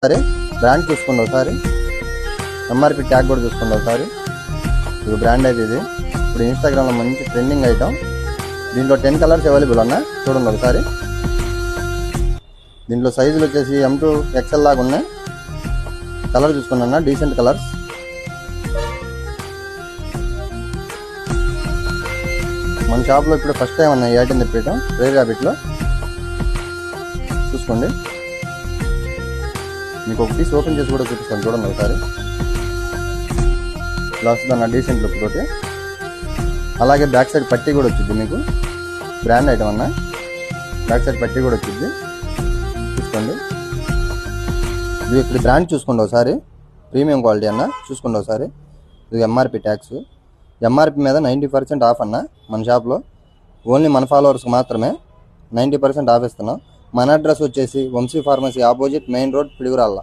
సరే బ్రాండ్ చూసుకోండి ఒకసారి, ఎంఆర్పి ట్యాగ్ కూడా చూసుకోండి ఒకసారి. ఇది బ్రాండ్ అయితే ఇది ఇప్పుడు ఇన్స్టాగ్రామ్లో మంచి ట్రెండింగ్ ఐటమ్. దీంట్లో 10 కలర్స్ అవైలబుల్ అన్న, చూడండి ఒకసారి. దీంట్లో సైజులు వచ్చేసి M2 XL లాగా ఉన్నాయి. కలర్ చూసుకోండి అన్న, డీసెంట్ కలర్స్. మన షాప్లో ఇప్పుడు ఫస్ట్ టైం అన్న ఈ ఐటమ్ తెప్పించడం, రేర్ హ్యాబిట్లో చూసుకోండి. మీకు ఒక పీస్ ఓపెన్ చేసి కూడా చూపిస్తాను, చూడండి ఒకసారి. ఇలా వస్తుంది అన్న డీసెంట్ లుక్ తోటి. అలాగే బ్యాక్ సైడ్ పట్టీ కూడా వచ్చింది మీకు, బ్రాండ్ ఐటమ్ అన్న. బ్యాక్ సైడ్ పట్టీ కూడా వచ్చింది, చూసుకోండి. ఇది ఇప్పుడు బ్రాండ్ చూసుకోండి ఒకసారి, ప్రీమియం క్వాలిటీ అన్న, చూసుకోండి ఒకసారి. ఇది ఎంఆర్పి ట్యాక్స్. ఎంఆర్పి మీద 90% ఆఫ్ అన్న మన షాప్లో. ఓన్లీ మన ఫాలోవర్స్కి మాత్రమే 90% ఆఫ్ ఇస్తున్నాం. మన అడ్రస్ వచ్చేసి Vamsi pharmacy opposite main road, Piduguralla.